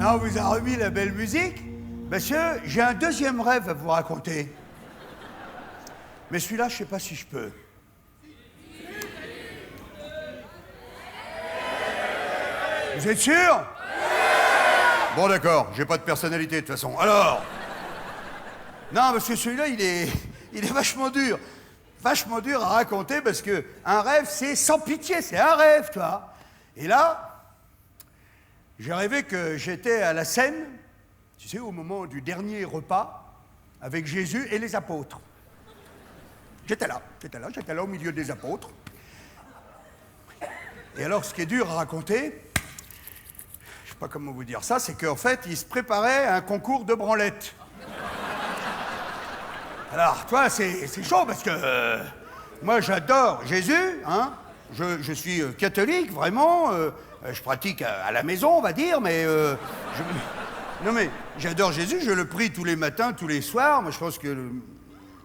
Non, on vous a remis la belle musique. Monsieur, j'ai un deuxième rêve à vous raconter. Mais celui-là, je sais pas si je peux. Vous êtes sûr? Bon, d'accord, j'ai pas de personnalité de toute façon. Alors... Non, parce que celui-là, il est vachement dur. Vachement dur à raconter parce que un rêve, c'est sans pitié, c'est un rêve, toi. Et là, j'ai rêvé que j'étais à la Seine, tu sais, au moment du dernier repas, avec Jésus et les apôtres. J'étais là au milieu des apôtres. Et alors, ce qui est dur à raconter, je sais pas comment vous dire ça, c'est qu'en fait, ils se préparaient à un concours de branlette. Alors, toi, c'est chaud parce que moi, j'adore Jésus, hein. Je suis catholique, vraiment. Je pratique à la maison, on va dire, mais... Non, mais j'adore Jésus, je le prie tous les matins, tous les soirs. Moi, je pense que...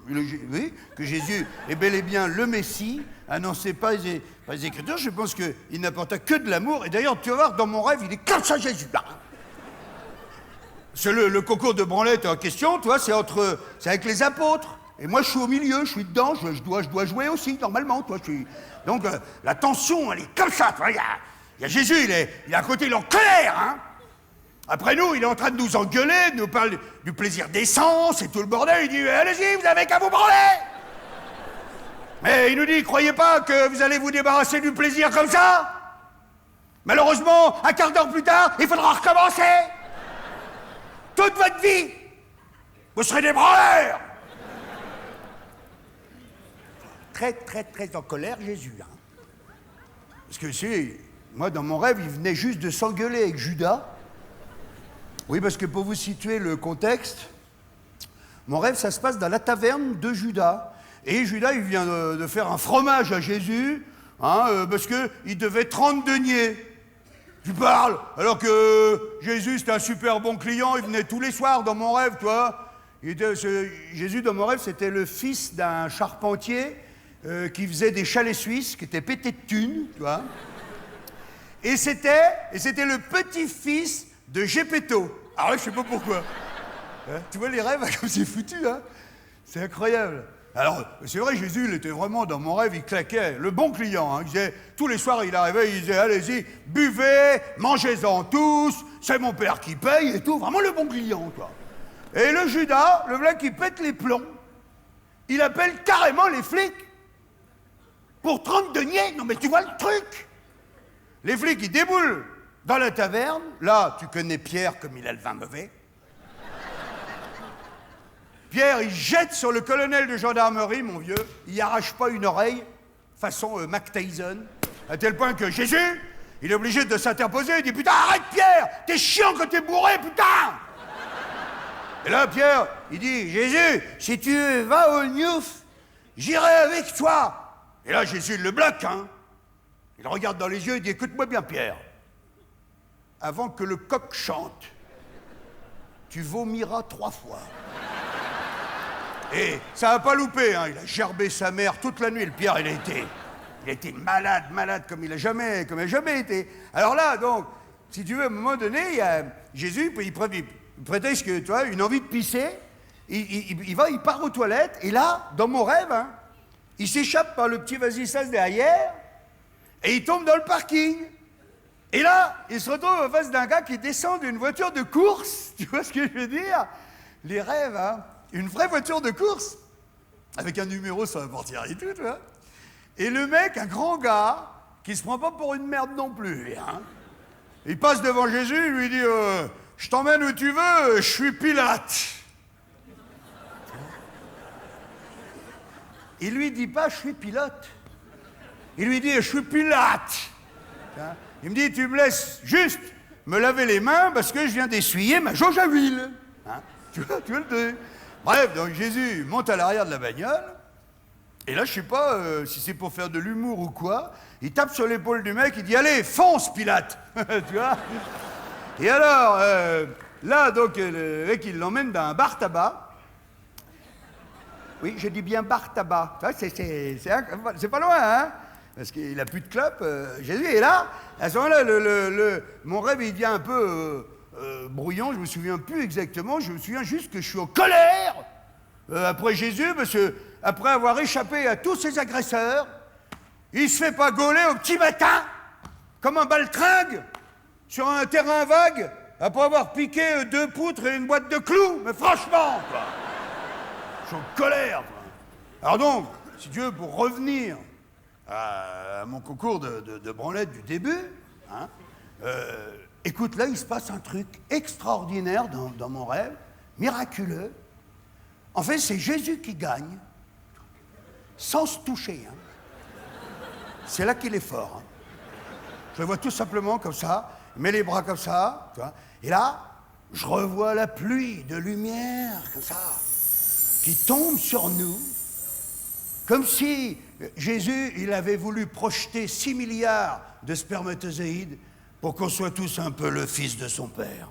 Oui, que Jésus est bel et bien le Messie, annoncé par les Écritures. Je pense qu'il n'apporta que de l'amour. Et d'ailleurs, tu vas voir, dans mon rêve, il est comme ça, Jésus, là. C'est le concours de branlette en question, tu vois, c'est avec les apôtres. Et moi, je suis au milieu, je suis dedans, je dois jouer aussi, normalement, toi. Donc, la tension, elle est comme ça, tu vois. Il y a Jésus, il est à côté, il est en colère, hein. Après nous, il est en train de nous engueuler, de nous parler du plaisir d'essence et tout le bordel. Il dit, allez-y, vous avez qu'à vous branler. Mais il nous dit, croyez pas que vous allez vous débarrasser du plaisir comme ça. Malheureusement, un quart d'heure plus tard, il faudra recommencer. Toute votre vie, vous serez des branleurs. Très, très, très en colère, Jésus. Hein. Parce que, si, moi, dans mon rêve, il venait juste de s'engueuler avec Judas. Oui, parce que pour vous situer le contexte, mon rêve, ça se passe dans la taverne de Judas. Et Judas, il vient de faire un fromage à Jésus, hein, parce qu'il devait 30 deniers. Tu parles, alors que Jésus, c'était un super bon client, il venait tous les soirs dans mon rêve, tu vois. Jésus, dans mon rêve, c'était le fils d'un charpentier qui faisait des chalets suisses, qui était pété de thunes, tu vois. Et c'était le petit-fils de Gepetto. Alors là, je sais pas pourquoi. Hein, tu vois les rêves, comme c'est foutu, hein. C'est incroyable. Alors, c'est vrai, Jésus, il était vraiment, dans mon rêve, il claquait, le bon client, hein. Il disait, tous les soirs, il arrivait, il disait, allez-y, buvez, mangez-en tous, c'est mon père qui paye et tout, vraiment le bon client, quoi. Et le Judas, le blague qui pète les plombs, il appelle carrément les flics. Pour 30 deniers, non mais tu vois le truc. Les flics, ils déboulent dans la taverne, là, tu connais Pierre comme il a le vin mauvais. Pierre, il jette sur le colonel de gendarmerie, mon vieux, il arrache pas une oreille, façon Mac Tyson, à tel point que Jésus, il est obligé de s'interposer, il dit « Putain, arrête Pierre, t'es chiant quand t'es bourré, putain !» Et là, Pierre, il dit « Jésus, si tu vas au Newf, j'irai avec toi !» Et là, Jésus, il le bloque, hein. Il regarde dans les yeux, il dit « Écoute-moi bien, Pierre, avant que le coq chante, tu vomiras 3 fois. » Et ça n'a pas loupé, hein. Il a gerbé sa mère toute la nuit. Le Pierre, il a été malade comme il a jamais été. Alors là, donc, si tu veux, à un moment donné, il y a Jésus, il prétexte que, tu vois, une envie de pisser, il part aux toilettes, et là, dans mon rêve, hein, il s'échappe par le petit vasistas derrière, et il tombe dans le parking. Et là, il se retrouve en face d'un gars qui descend d'une voiture de course, tu vois ce que je veux dire? Les rêves, hein. Une vraie voiture de course, avec un numéro sur la portière et tout, tu vois. Et le mec, un grand gars, qui se prend pas pour une merde non plus, hein. Il passe devant Jésus, il lui dit je t'emmène où tu veux, je suis Pilate. Il lui dit pas je suis pilote. Il lui dit je suis Pilate. Il me dit tu me laisses juste me laver les mains parce que je viens d'essuyer ma jauge à huile. Hein, tu vois le truc. Bref, donc Jésus monte à l'arrière de la bagnole, et là, je sais pas si c'est pour faire de l'humour ou quoi, il tape sur l'épaule du mec, il dit « Allez, fonce, Pilate !» Tu vois. Et alors, là, donc, le mec, il l'emmène dans un bar tabac. Oui, je dis bien bar tabac. C'est pas loin, hein, parce qu'il a plus de clope, Jésus. Et là, à ce moment-là, mon rêve, il devient un peu brouillon, je me souviens plus exactement, je me souviens juste que je suis en colère après Jésus, parce que après avoir échappé à tous ses agresseurs, il se fait pas gauler au petit matin, comme un baltringue, sur un terrain vague, après avoir piqué 2 poutres et une boîte de clous. Mais franchement, quoi, je suis en colère, quoi. Alors donc, si tu veux, pour revenir à mon concours de branlette du début, hein, écoute, là, il se passe un truc extraordinaire dans mon rêve, miraculeux. En fait, c'est Jésus qui gagne, sans se toucher. Hein. C'est là qu'il est fort. Hein. Je le vois tout simplement comme ça, il met les bras comme ça, tu vois, et là, je revois la pluie de lumière, comme ça, qui tombe sur nous, comme si Jésus, il avait voulu projeter 6 milliards de spermatozoïdes pour qu'on soit tous un peu le fils de son père.